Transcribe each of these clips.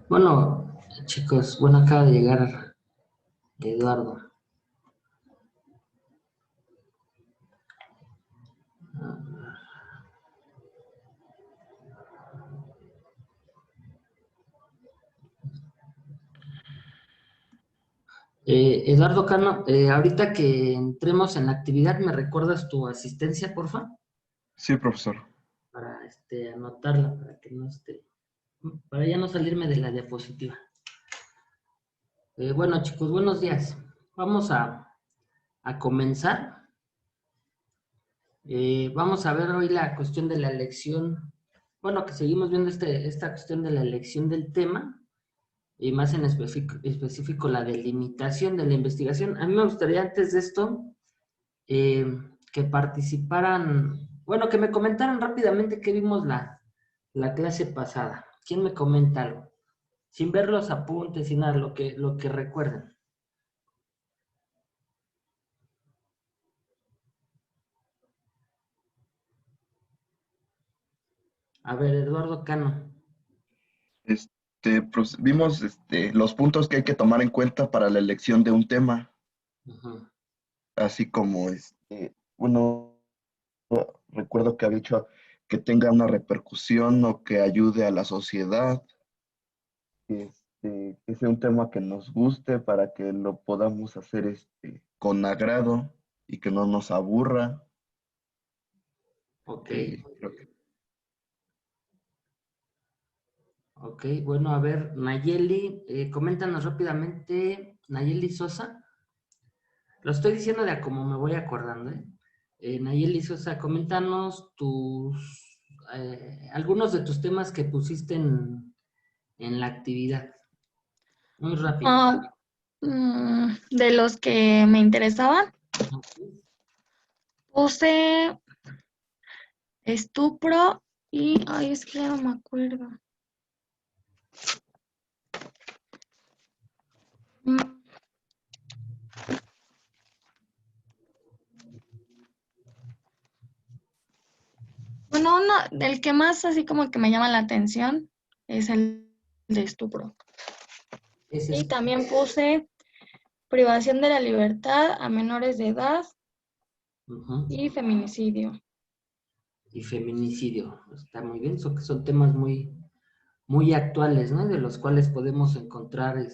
Bueno, chicos, bueno, acaba de llegar Eduardo. Eduardo Cano, ahorita que entremos en la actividad, ¿me recuerdas tu asistencia, porfa? Sí, profesor. Para anotarla, para ya no salirme de la diapositiva. Bueno, chicos, buenos días. Vamos a comenzar. Vamos a ver hoy la cuestión de la elección. Bueno, que seguimos viendo esta cuestión de la elección del tema. Y más en específico la delimitación de la investigación. A mí me gustaría antes de esto eh, que participaran, bueno, que me comentaran rápidamente qué vimos la clase pasada. ¿Quién me comenta algo? Sin ver los apuntes, sin nada, lo que recuerden. A ver, Eduardo Cano. Vimos los puntos que hay que tomar en cuenta para la elección de un tema, Ujú. así como, bueno, recuerdo que había dicho que tenga una repercusión o que ayude a la sociedad, que sea un tema que nos guste para que lo podamos hacer con agrado y que no nos aburra. Ok, Creo que ok, bueno, a ver, Nayeli, coméntanos rápidamente, Nayeli Sosa. Lo estoy diciendo de a como me voy acordando, ¿eh? Nayeli Sosa, coméntanos algunos de tus temas que pusiste en la actividad. Muy rápido. Ah, de los que me interesaban, puse estupro y, ay, es que ya no me acuerdo. Mm, Bueno, uno del que más así como que me llama la atención es el de estupro. Ese Y es, también puse privación de la libertad a menores de edad ujú. y feminicidio. Y feminicidio. Está muy bien. Son temas muy actuales, ¿no? De los cuales podemos encontrar,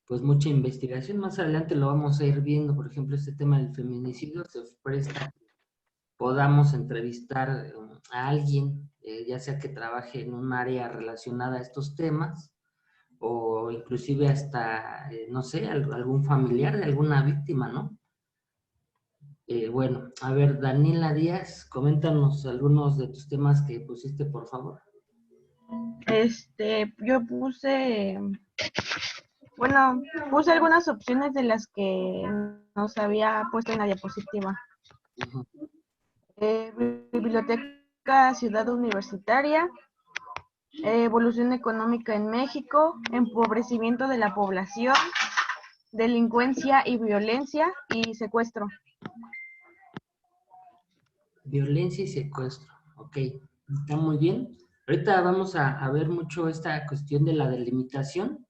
pues mucha investigación. Más adelante lo vamos a ir viendo. Por ejemplo, este tema del feminicidio se presta, podamos entrevistar a alguien, ya sea que trabaje en un área relacionada a estos temas o inclusive hasta, no sé, algún familiar de alguna víctima, ¿no? Bueno, a ver, Daniela Díaz, coméntanos algunos de tus temas que pusiste, por favor. Yo puse algunas opciones de las que nos había puesto en la diapositiva. Ujú. Biblioteca Ciudad Universitaria, evolución económica en México, empobrecimiento de la población, delincuencia y violencia y secuestro. Violencia y secuestro, ok, está muy bien. Ahorita vamos a ver mucho esta cuestión de la delimitación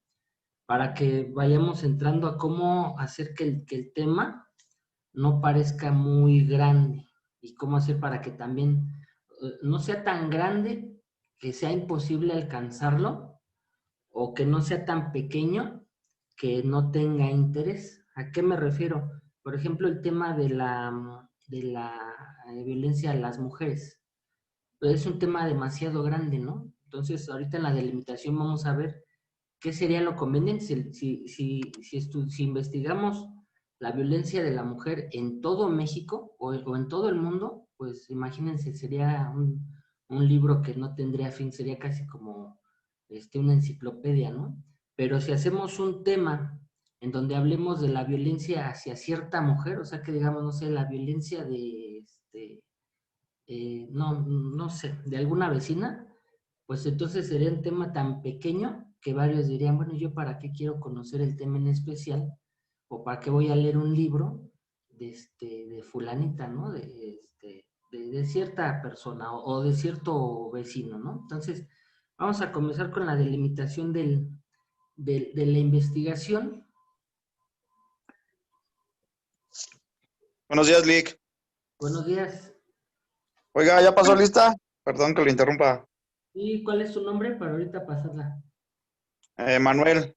para que vayamos entrando a cómo hacer que el tema no parezca muy grande y cómo hacer para que también no sea tan grande que sea imposible alcanzarlo o que no sea tan pequeño que no tenga interés. ¿A qué me refiero? Por ejemplo, el tema de la violencia a las mujeres. Pues es un tema demasiado grande, ¿no? Entonces, ahorita en la delimitación vamos a ver qué sería lo conveniente si investigamos la violencia de la mujer en todo México o en todo el mundo, pues imagínense, sería un libro que no tendría fin, sería casi como una enciclopedia, ¿no? Pero si hacemos un tema en donde hablemos de la violencia hacia cierta mujer, o sea que digamos, no sé, la violencia no sé, de alguna vecina, pues entonces sería un tema tan pequeño que varios dirían, bueno, ¿yo para qué quiero conocer el tema en especial? ¿O para qué voy a leer un libro de fulanita, ¿no? De cierta persona o de cierto vecino, ¿no? Entonces, Vamos a comenzar con la delimitación de la investigación. Buenos días, Lick. Buenos días. Oiga, ¿ya pasó lista? Perdón que lo interrumpa. ¿Y cuál es tu nombre para ahorita pasarla? Manuel,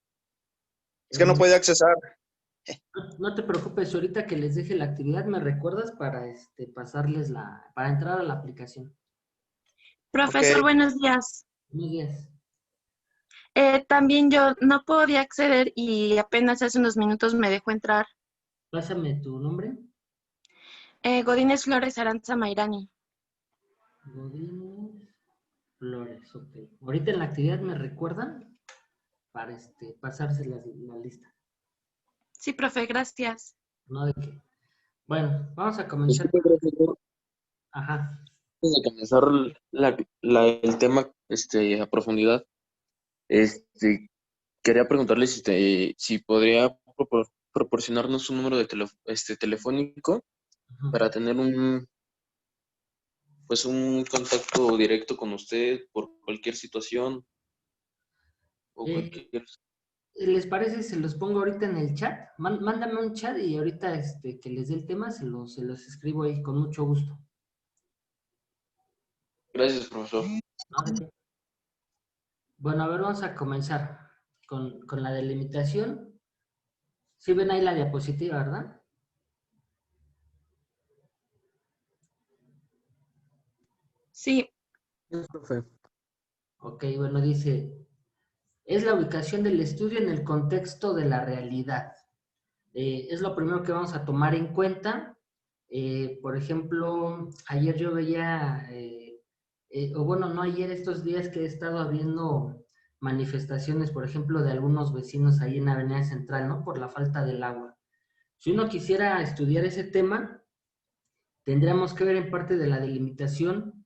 es que no podía accesar. No te preocupes, ahorita que les deje la actividad, me recuerdas para pasarles para entrar a la aplicación. Profesor, Ok. buenos días. Buenos días. También yo no podía acceder y apenas hace unos minutos me dejó entrar. Pásame tu nombre. Godínez Flores Aranza Mairani. Godínez Flores, ok. Ahorita en la actividad me recuerdan para pasarse la lista. Sí, profe, gracias. No de qué. Bueno, vamos a comenzar. Disculpe, profesor, Ajá. antes de comenzar el tema a profundidad, este, quería preguntarle si podría proporcionarnos un número de telefónico Ajá. para tener un contacto directo con usted por cualquier situación o Eh, cualquier... ¿Les parece? Se los pongo ahorita en el chat. Mándame un chat y ahorita que les dé el tema se los escribo ahí con mucho gusto. Gracias, profesor. ¿No? ¿De qué? Bueno, a ver, vamos a comenzar con la delimitación. ¿Sí ven ahí la diapositiva, verdad? Sí, Sí, profe. Ok, bueno, dice, es la ubicación del estudio en el contexto de la realidad. Es lo primero que vamos a tomar en cuenta. Por ejemplo, ayer yo veía, o bueno, no ayer, estos días que he estado viendo manifestaciones, por ejemplo, de algunos vecinos ahí en Avenida Central, ¿no? Por la falta del agua. Si uno quisiera estudiar ese tema, tendríamos que ver en parte de la delimitación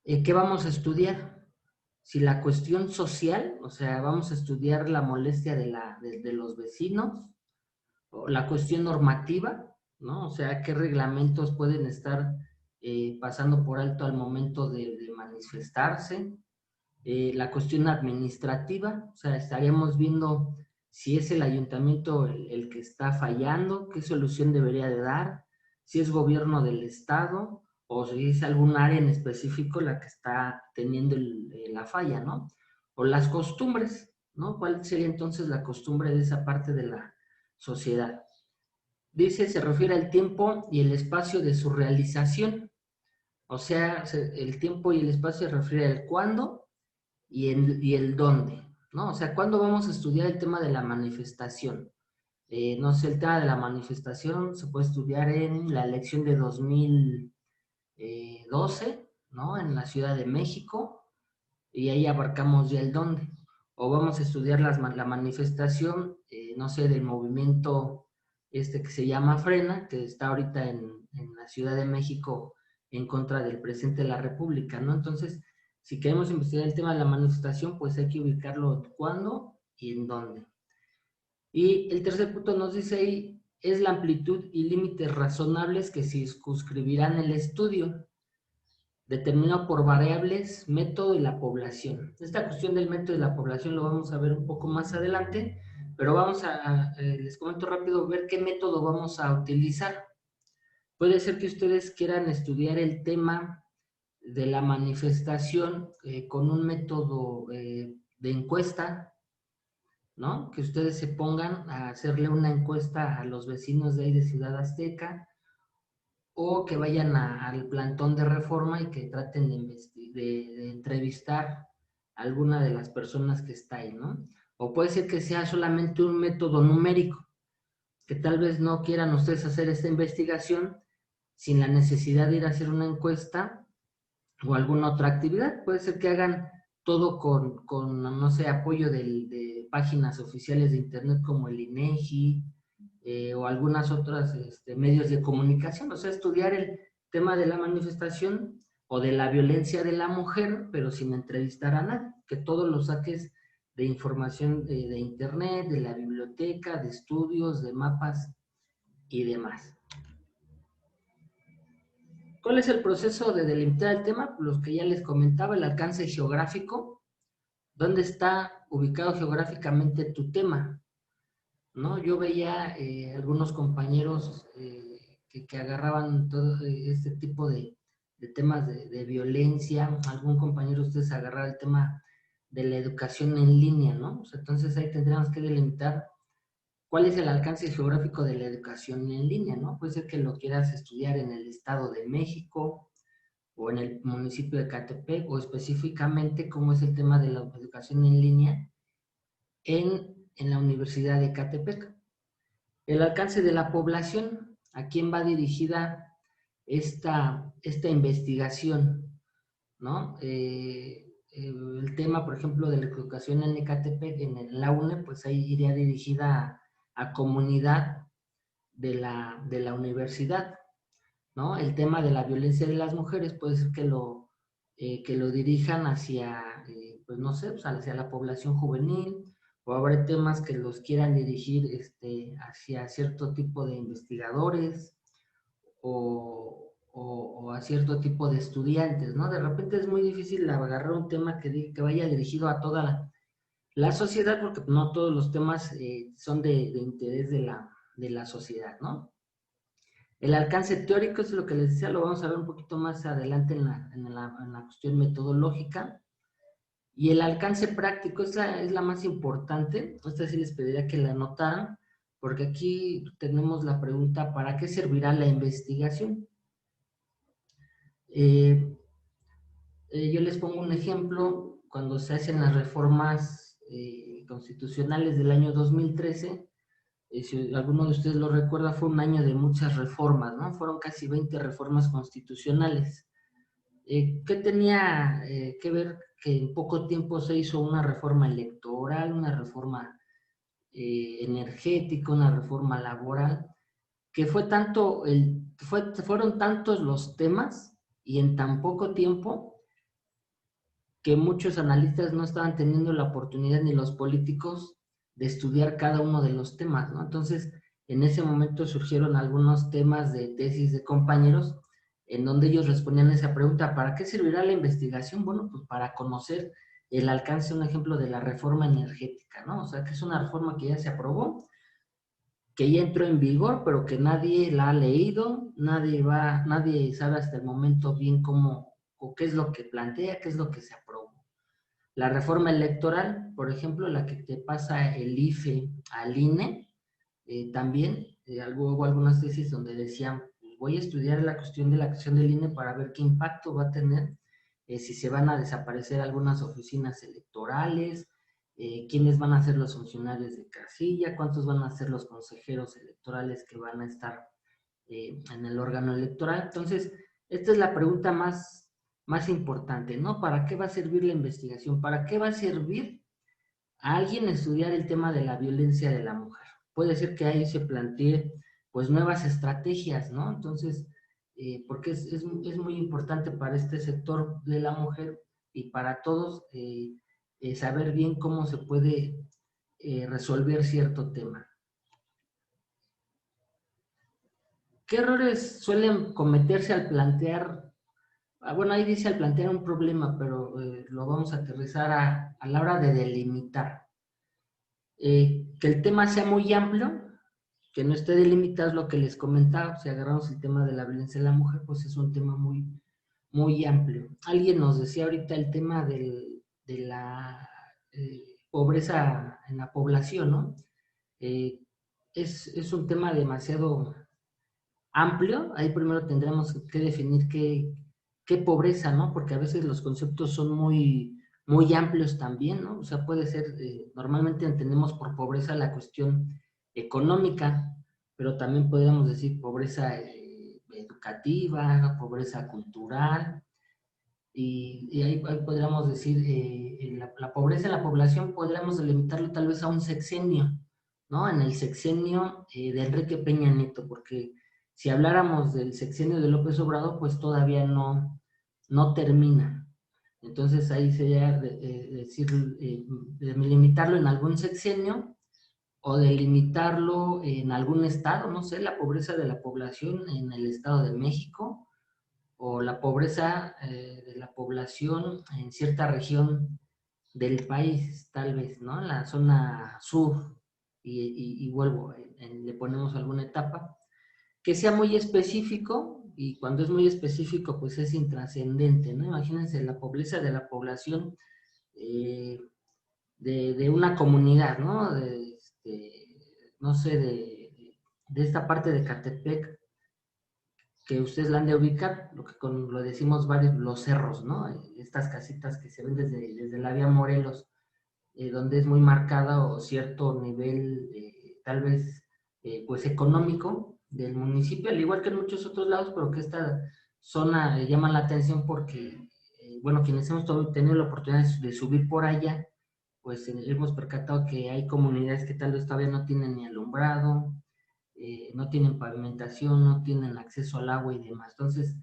qué vamos a estudiar. Si la cuestión social, o sea, vamos a estudiar la molestia de los vecinos, o la cuestión normativa, ¿no? O sea, qué reglamentos pueden estar pasando por alto al momento de manifestarse. La cuestión administrativa, o sea, estaríamos viendo si es el ayuntamiento el que está fallando, qué solución debería de dar, si es gobierno del estado o si es algún área en específico la que está teniendo la falla, ¿no? O las costumbres, ¿no? ¿Cuál sería entonces la costumbre de esa parte de la sociedad? Dice, se refiere al tiempo y el espacio de su realización. O sea, el tiempo y el espacio se refiere al cuándo y el dónde, ¿no? O sea, ¿cuándo vamos a estudiar el tema de la manifestación? No sé, el tema de la manifestación se puede estudiar en la elección de 2012, ¿no? En la Ciudad de México, y ahí abarcamos ya el dónde. O vamos a estudiar la manifestación, no sé, del movimiento que se llama Frena, que está ahorita en la Ciudad de México en contra del presidente de la República, ¿no? Entonces, si queremos investigar el tema de la manifestación, pues hay que ubicarlo cuándo y en dónde. Y el tercer punto nos dice ahí, es la amplitud y límites razonables que circunscribirán el estudio, determinado por variables, método y la población. Esta cuestión del método y la población lo vamos a ver un poco más adelante, pero vamos les comento rápido, ver qué método vamos a utilizar. Puede ser que ustedes quieran estudiar el tema de la manifestación con un método de encuesta, ¿no? Que ustedes se pongan a hacerle una encuesta a los vecinos de ahí de Ciudad Azteca, o que vayan al plantón de Reforma y que traten de entrevistar a alguna de las personas que está ahí, ¿no? O puede ser que sea solamente un método numérico, que tal vez no quieran ustedes hacer esta investigación sin la necesidad de ir a hacer una encuesta o alguna otra actividad. Puede ser que hagan todo con no sé, apoyo de páginas oficiales de internet como el INEGI, o algunas otras medios de comunicación, o sea, estudiar el tema de la manifestación o de la violencia de la mujer, pero sin entrevistar a nadie, que todo lo saques de información de internet, de la biblioteca, de estudios, de mapas y demás. ¿Cuál es el proceso de delimitar el tema? Los que ya les comentaba, el alcance geográfico. ¿Dónde está ubicado geográficamente tu tema? ¿No? Yo veía algunos compañeros que agarraban todo este tipo de temas de violencia. Algún compañero de ustedes agarraba el tema de la educación en línea, ¿no? O sea, entonces ahí tendríamos que delimitar cuál es el alcance geográfico de la educación en línea, ¿no? Puede ser que lo quieras estudiar en el Estado de México o en el municipio de Catepec, o específicamente cómo es el tema de la educación en línea en la Universidad de Catepec. El alcance de la población, ¿a quién va dirigida esta investigación? ¿No? El tema, por ejemplo, de la educación en Ecatepec, en la UNE, pues ahí iría dirigida a comunidad de la universidad, ¿no? El tema de la violencia de las mujeres puede ser que lo dirijan hacia, pues no sé, pues hacia la población juvenil, o habrá temas que los quieran dirigir hacia cierto tipo de investigadores o a cierto tipo de estudiantes, ¿no? De repente es muy difícil agarrar un tema que vaya dirigido a toda la sociedad, porque no todos los temas son de interés de la sociedad, ¿no? El alcance teórico es lo que les decía, lo vamos a ver un poquito más adelante en la cuestión metodológica. Y el alcance práctico es la más importante. Esta sí les pediría que la anotaran, porque aquí tenemos la pregunta, ¿para qué servirá la investigación? Yo les pongo un ejemplo. Cuando se hacen las reformas constitucionales del año 2013, si alguno de ustedes lo recuerda, fue un año de muchas reformas, ¿no? Fueron casi 20 reformas constitucionales. ¿Qué tenía que ver que en poco tiempo se hizo una reforma electoral, una reforma energética, una reforma laboral? Que fueron tantos los temas y en tan poco tiempo que muchos analistas no estaban teniendo la oportunidad, ni los políticos, de estudiar cada uno de los temas, ¿no? Entonces, en ese momento surgieron algunos temas de tesis de compañeros en donde ellos respondían a esa pregunta, ¿para qué servirá la investigación? Bueno, pues para conocer el alcance, un ejemplo de la reforma energética, ¿no? O sea, que es una reforma que ya se aprobó, que ya entró en vigor, pero que nadie la ha leído, nadie sabe hasta el momento bien cómo, o qué es lo que plantea, qué es lo que se aprobó. La reforma electoral, por ejemplo, la que te pasa el IFE al INE, también hubo algunas tesis donde decían, pues voy a estudiar la cuestión de la acción del INE para ver qué impacto va a tener, si se van a desaparecer algunas oficinas electorales, quiénes van a ser los funcionarios de casilla, cuántos van a ser los consejeros electorales que van a estar en el órgano electoral. Entonces, esta es la pregunta más importante, ¿no? ¿Para qué va a servir la investigación? ¿Para qué va a servir a alguien estudiar el tema de la violencia de la mujer? Puede ser que ahí se plantee, pues, nuevas estrategias, ¿no? Entonces, porque es muy importante para este sector de la mujer y para todos saber bien cómo se puede resolver cierto tema. ¿Qué errores suelen cometerse al plantear? Bueno, ahí dice al plantear un problema, pero lo vamos a aterrizar a la hora de delimitar. Que el tema sea muy amplio, que no esté delimitado, es lo que les comentaba. Si agarramos el tema de la violencia de la mujer, pues es un tema muy amplio. Alguien nos decía ahorita el tema de la pobreza en la población, ¿no? Es un tema demasiado amplio. Ahí primero tendremos que definir qué pobreza, ¿no? Porque a veces los conceptos son muy amplios también, ¿no? O sea, puede ser, normalmente entendemos por pobreza la cuestión económica, pero también podríamos decir pobreza educativa, pobreza cultural, y ahí podríamos decir, la pobreza en la población podríamos delimitarlo tal vez a un sexenio, ¿no? En el sexenio de Enrique Peña Nieto, porque si habláramos del sexenio de López Obrador, pues todavía no termina. Entonces ahí sería delimitarlo en algún sexenio o delimitarlo en algún estado, no sé, la pobreza de la población en el Estado de México o la pobreza de la población en cierta región del país, tal vez, ¿no? En la zona sur, y vuelvo, le ponemos alguna etapa, que sea muy específico, y cuando es muy específico, pues es intrascendente, ¿no? Imagínense la pobreza de la población de una comunidad, ¿no? No sé, de esta parte de Catepec, que ustedes la han de ubicar, lo que lo decimos varios, los cerros, ¿no? Estas casitas que se ven desde la vía Morelos, donde es muy marcada o cierto nivel, tal vez, pues económico del municipio, al igual que en muchos otros lados, pero que esta zona llama la atención porque, bueno, quienes hemos tenido la oportunidad de subir por allá, pues hemos percatado que hay comunidades que tal vez todavía no tienen ni alumbrado, no tienen pavimentación, no tienen acceso al agua y demás. Entonces,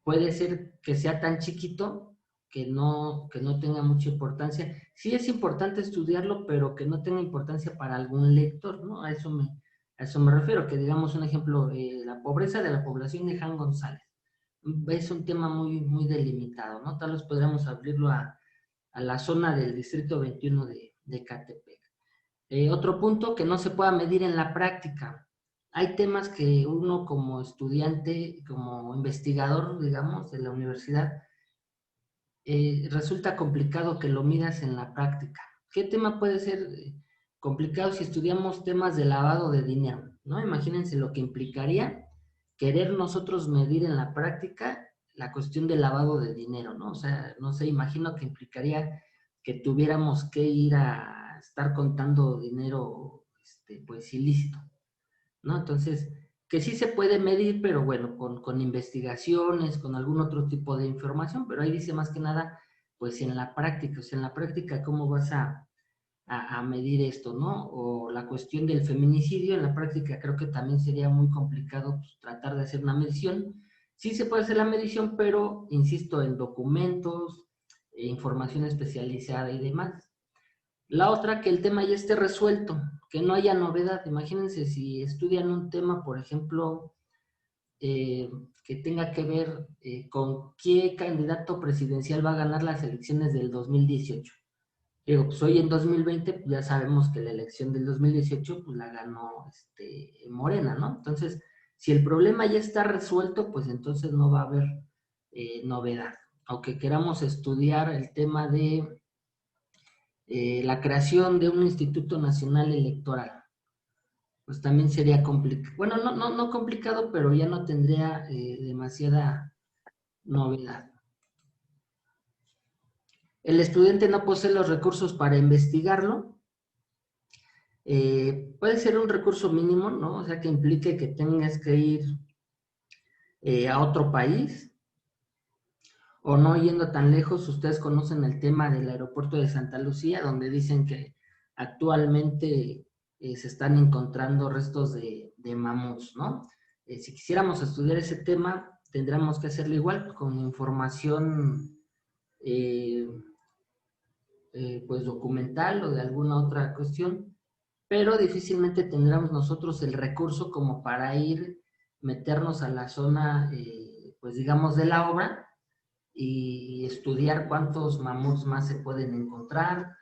puede ser que sea tan chiquito que no tenga mucha importancia. Sí es importante estudiarlo, pero que no tenga importancia para algún lector, ¿no? A eso me refiero, que digamos un ejemplo, la pobreza de la población de Jan González. Es un tema muy, muy delimitado, ¿no? Tal vez podríamos abrirlo a la zona del distrito 21 de Catepec. Otro punto, que no se pueda medir en la práctica. Hay temas que uno como estudiante, como investigador, digamos, de la universidad, resulta complicado que lo midas en la práctica. ¿Qué tema puede ser complicado si estudiamos temas de lavado de dinero? ¿No? Imagínense lo que implicaría querer nosotros medir en la práctica la cuestión del lavado de dinero, ¿no? O sea, no sé, imagino que implicaría que tuviéramos que ir a estar contando dinero, pues ilícito, ¿no? Entonces, que sí se puede medir, pero bueno, con investigaciones, con algún otro tipo de información, pero ahí dice más que nada, pues en la práctica, o sea, en la práctica, ¿cómo vas a medir esto, ¿no? O la cuestión del feminicidio, en la práctica creo que también sería muy complicado, pues, tratar de hacer una medición. Sí se puede hacer la medición, pero insisto, en documentos, información especializada y demás. La otra, que el tema ya esté resuelto, que no haya novedad. Imagínense si estudian un tema, por ejemplo, que tenga que ver con qué candidato presidencial va a ganar las elecciones del 2018. Digo, pues hoy en 2020 pues ya sabemos que la elección del 2018 pues la ganó Morena, ¿no? Entonces, si el problema ya está resuelto, pues entonces no va a haber novedad. Aunque queramos estudiar el tema de la creación de un Instituto Nacional Electoral, pues también sería complicado. Bueno, no complicado, pero ya no tendría demasiada novedad. El estudiante no posee los recursos para investigarlo. Puede ser un recurso mínimo, ¿no? O sea, que implique que tengas que ir a otro país, o no yendo tan lejos. Ustedes conocen el tema del aeropuerto de Santa Lucía, donde dicen que actualmente se están encontrando restos de mamuts, ¿no? Si quisiéramos estudiar ese tema, tendríamos que hacerlo igual, con información pues documental o de alguna otra cuestión, pero difícilmente tendríamos nosotros el recurso como para ir, meternos a la zona, pues digamos, de la obra, y estudiar cuántos mamuts más se pueden encontrar,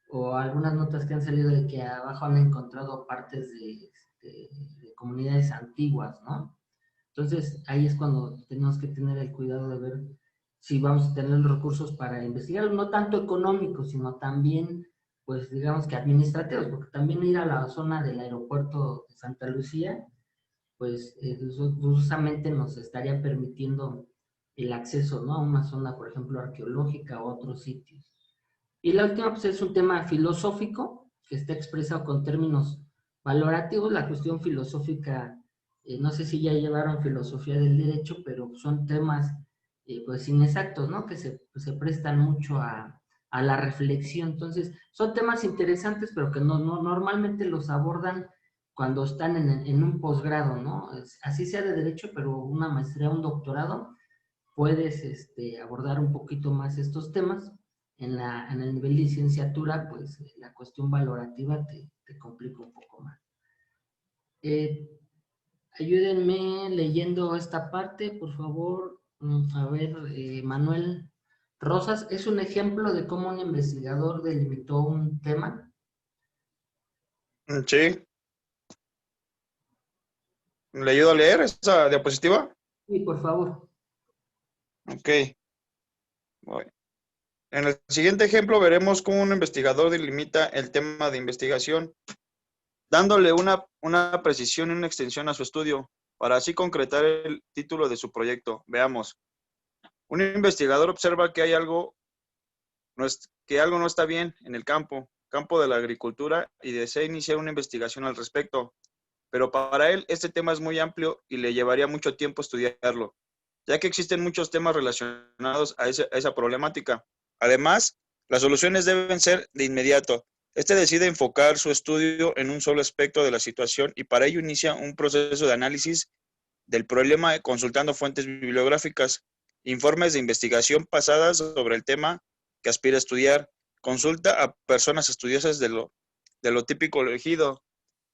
o algunas notas que han salido de que abajo han encontrado partes de comunidades antiguas, ¿no? Entonces, ahí es cuando tenemos que tener el cuidado de ver si vamos a tener los recursos para investigar, no tanto económicos, sino también, pues digamos que administrativos, porque también ir a la zona del aeropuerto de Santa Lucía, pues justamente nos estaría permitiendo el acceso, ¿no? A una zona, por ejemplo, arqueológica o otros sitios. Y la última, pues es un tema filosófico, que está expresado con términos valorativos. La cuestión filosófica, no sé si ya llevaron filosofía del derecho, pero son temas, pues inexactos, ¿no? Que se prestan mucho a la reflexión. Entonces, son temas interesantes, pero que normalmente los abordan cuando están en un posgrado, ¿no? Así sea de derecho, pero una maestría, un doctorado, puedes abordar un poquito más estos temas. En el nivel de licenciatura, pues la cuestión valorativa te complica un poco más. Ayúdenme leyendo esta parte, por favor. A ver, Manuel Rosas, ¿es un ejemplo de cómo un investigador delimitó un tema? Sí. ¿Le ayudo a leer esa diapositiva? Sí, por favor. Ok. Voy. En el siguiente ejemplo veremos cómo un investigador delimita el tema de investigación, dándole una precisión y una extensión a su estudio, para así concretar el título de su proyecto. Veamos. Un investigador observa que algo no está bien en el campo de la agricultura, y desea iniciar una investigación al respecto. Pero para él este tema es muy amplio y le llevaría mucho tiempo estudiarlo, ya que existen muchos temas relacionados a esa problemática. Además, las soluciones deben ser de inmediato. Este decide enfocar su estudio en un solo aspecto de la situación, y para ello inicia un proceso de análisis del problema consultando fuentes bibliográficas, informes de investigación pasadas sobre el tema que aspira a estudiar, consulta a personas estudiosas de lo típico elegido,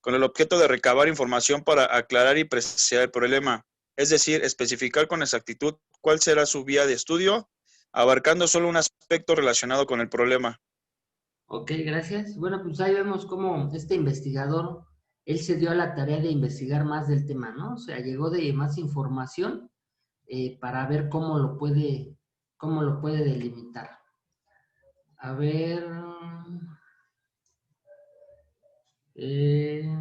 con el objeto de recabar información para aclarar y precisar el problema, es decir, especificar con exactitud cuál será su vía de estudio, abarcando solo un aspecto relacionado con el problema. Ok, gracias. Bueno, pues ahí vemos cómo este investigador, él se dio a la tarea de investigar más del tema, ¿no? O sea, llegó de más información para ver cómo lo puede delimitar. A ver, eh,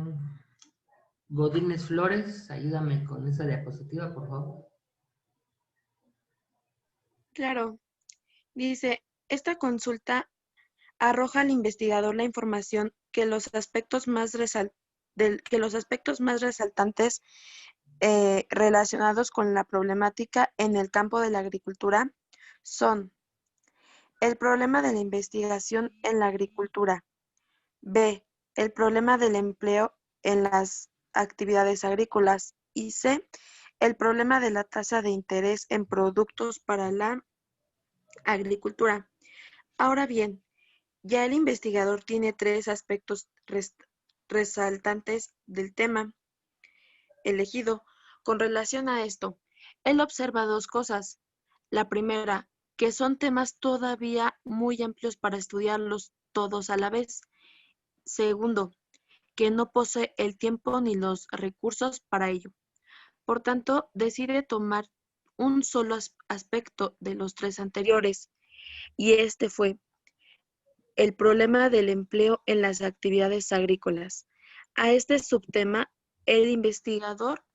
Godínez Flores, ayúdame con esa diapositiva, por favor. Claro, dice, esta consulta arroja al investigador la información que los aspectos más resaltantes relacionados con la problemática en el campo de la agricultura son el problema de la investigación en la agricultura, B, el problema del empleo en las actividades agrícolas, y C, el problema de la tasa de interés en productos para la agricultura. Ahora bien, ya el investigador tiene tres aspectos resaltantes del tema elegido. Con relación a esto, él observa dos cosas. La primera, que son temas todavía muy amplios para estudiarlos todos a la vez. Segundo, que no posee el tiempo ni los recursos para ello. Por tanto, decide tomar un solo aspecto de los tres anteriores, y este fue el problema del empleo en las actividades agrícolas. A este subtema, el investigador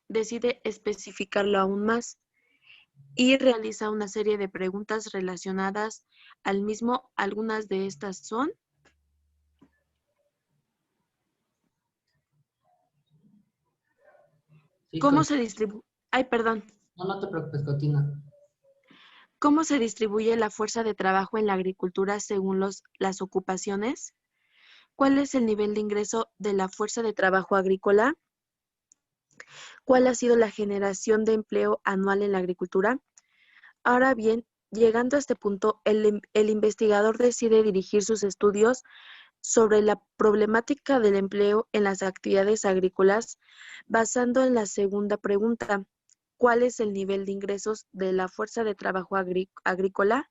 decide especificarlo aún más y realiza una serie de preguntas relacionadas al mismo. Algunas de estas son: Sí, ¿cómo se distribuye? Ay, perdón. no te preocupes, continúa. ¿Cómo se distribuye la fuerza de trabajo en la agricultura según las ocupaciones? ¿Cuál es el nivel de ingreso de la fuerza de trabajo agrícola? ¿Cuál ha sido la generación de empleo anual en la agricultura? Ahora bien, llegando a este punto, el investigador decide dirigir sus estudios sobre la problemática del empleo en las actividades agrícolas, basando en la segunda pregunta: ¿cuál es el nivel de ingresos de la fuerza de trabajo agrícola?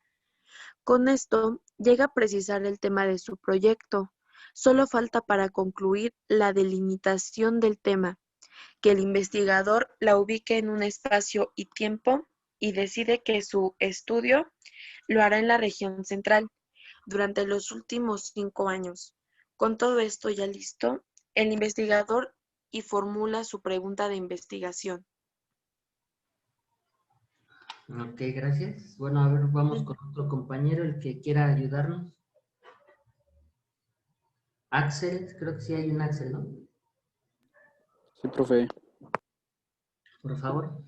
Con esto, llega a precisar el tema de su proyecto. Solo falta para concluir la delimitación del tema, que el investigador la ubique en un espacio y tiempo, y decide que su estudio lo hará en la región central durante los últimos 5 años. Con todo esto ya listo, el investigador y formula su pregunta de investigación. Ok, gracias. Bueno, a ver, vamos con otro compañero, el que quiera ayudarnos. Axel, creo que sí hay un Axel, ¿no? Sí, profe. Por favor.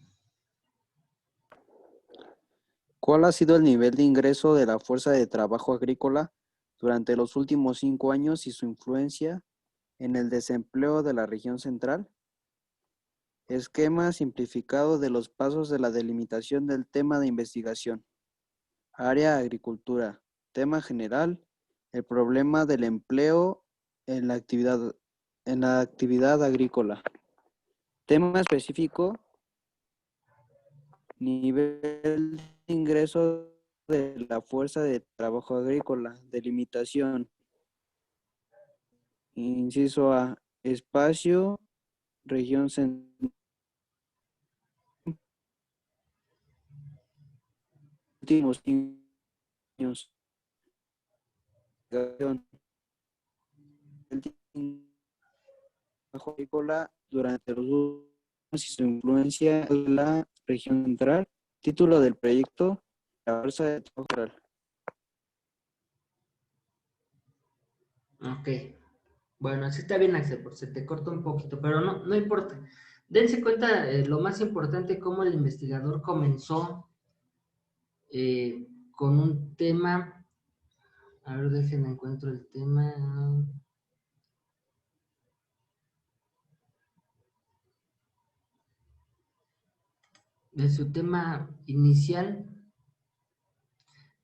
¿Cuál ha sido el nivel de ingreso de la fuerza de trabajo agrícola durante los últimos 5 años y su influencia en el desempleo de la región central? Esquema simplificado de los pasos de la delimitación del tema de investigación. Área agricultura. Tema general: el problema del empleo en la actividad agrícola. Tema específico: Nivel de ingreso de la fuerza de trabajo agrícola. Delimitación. Inciso A. Espacio, región central. Últimos años. El trabajo agrícola durante los últimos años y su influencia en la región central. Título del proyecto: La fuerza de trabajo agrícola. Ok. Bueno, así está bien, Axel, porque se te corta un poquito, pero no importa. Dense cuenta, lo más importante, cómo el investigador comenzó con un tema. A ver, déjenme encuentro el tema. De su tema inicial,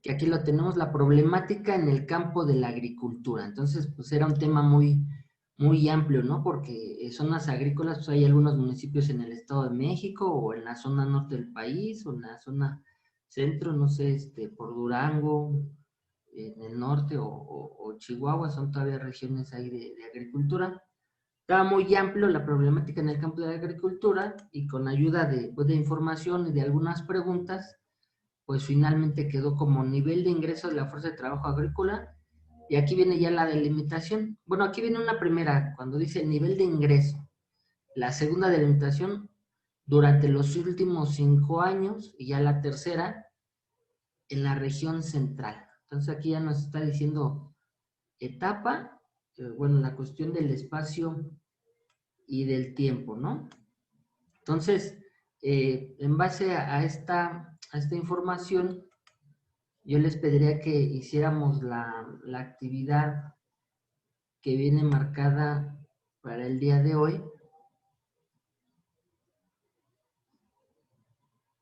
que aquí lo tenemos, la problemática en el campo de la agricultura. Entonces, pues era un tema muy amplio, ¿no? Porque zonas agrícolas, pues hay algunos municipios en el Estado de México o en la zona norte del país o en la zona centro, no sé, por Durango, en el norte o Chihuahua, son todavía regiones ahí de agricultura. Estaba muy amplio la problemática en el campo de la agricultura y con ayuda de información y de algunas preguntas, pues finalmente quedó como nivel de ingreso de la fuerza de trabajo agrícola. Y aquí viene ya la delimitación. Bueno, aquí viene una primera, cuando dice nivel de ingreso. La segunda delimitación durante los últimos 5 años y ya la tercera en la región central. Entonces aquí ya nos está diciendo etapa, bueno, la cuestión del espacio y del tiempo, ¿no? Entonces, en base a esta información, yo les pediría que hiciéramos la actividad que viene marcada para el día de hoy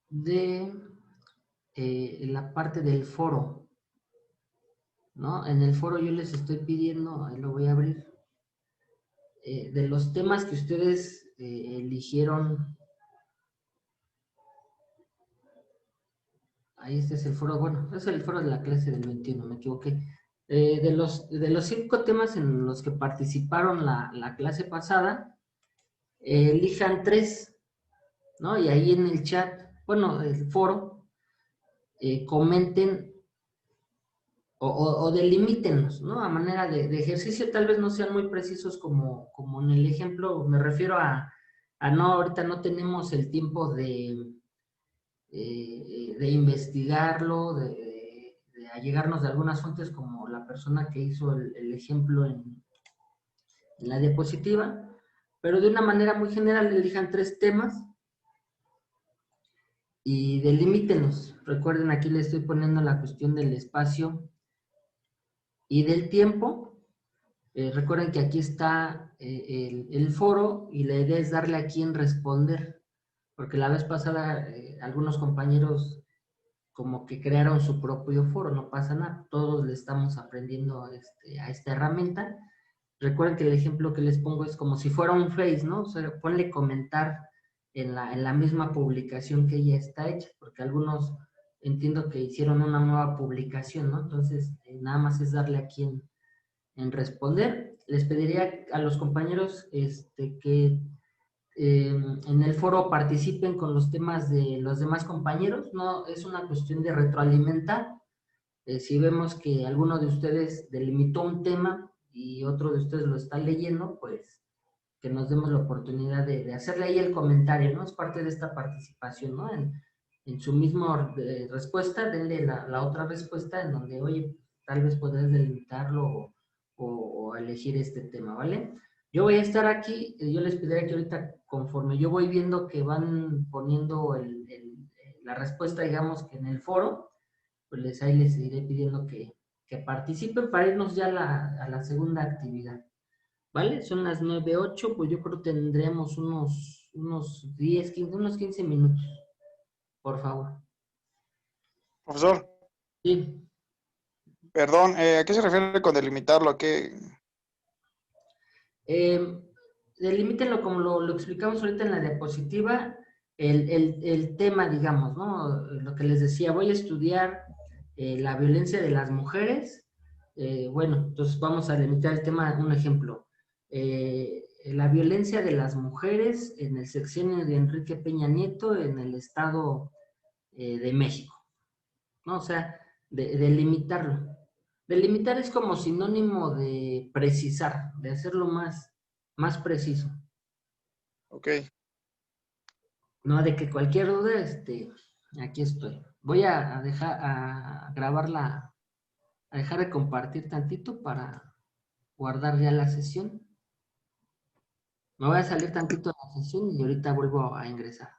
de la parte del foro, ¿no? En el foro yo les estoy pidiendo, ahí lo voy a abrir, de los temas que ustedes eligieron. Ahí este es el foro, bueno, es el foro de la clase del 21, me equivoqué. De los 5 temas en los que participaron la clase pasada, elijan 3, ¿no? Y ahí en el chat, bueno, el foro, comenten o delimítenlos, ¿no? A manera de ejercicio, tal vez no sean muy precisos como en el ejemplo, me refiero a no, ahorita no tenemos el tiempo de investigarlo, de allegarnos de algunas fuentes como la persona que hizo el ejemplo en la diapositiva, pero de una manera muy general elijan 3 temas y delimítenlos. Recuerden, aquí le estoy poniendo la cuestión del espacio y del tiempo. Recuerden que aquí está el foro y la idea es darle a quien responder, porque la vez pasada algunos compañeros como que crearon su propio foro, no pasa nada, todos le estamos aprendiendo a esta herramienta. Recuerden que el ejemplo que les pongo es como si fuera un Face, ¿no? O sea, ponle comentar en la misma publicación que ya está hecha, porque algunos entiendo que hicieron una nueva publicación, ¿no? Entonces, nada más es darle aquí en responder. Les pediría a los compañeros que en el foro participen con los temas de los demás compañeros, no es una cuestión de retroalimentar. Si vemos que alguno de ustedes delimitó un tema y otro de ustedes lo está leyendo, pues que nos demos la oportunidad de hacerle ahí el comentario, ¿no? Es parte de esta participación, ¿no? En su misma respuesta, denle la otra respuesta en donde, oye, tal vez podés delimitarlo o elegir este tema, ¿vale? Yo voy a estar aquí, yo les pediría que ahorita, conforme yo voy viendo que van poniendo la respuesta, digamos, que en el foro, pues ahí les iré pidiendo que participen para irnos ya a la segunda actividad, ¿vale? Son las 9:08, pues yo creo que tendremos unos 10, 15, unos 15 minutos, por favor. Profesor, Sí. perdón, ¿a qué se refiere con delimitarlo? ¿A qué? Delimítenlo como lo explicamos ahorita en la diapositiva. el tema, digamos, ¿no? Lo que les decía, voy a estudiar la violencia de las mujeres. Bueno, entonces vamos a limitar el tema, un ejemplo. La violencia de las mujeres en el sexenio de Enrique Peña Nieto en el Estado de México, ¿no? O sea, delimitarlo. Delimitar es como sinónimo de precisar, de hacerlo más preciso. Ok. No, de que cualquier duda, aquí estoy. Voy a dejar a grabarla, a dejar de compartir tantito para guardar ya la sesión. Me voy a salir tantito de la sesión y ahorita vuelvo a ingresar.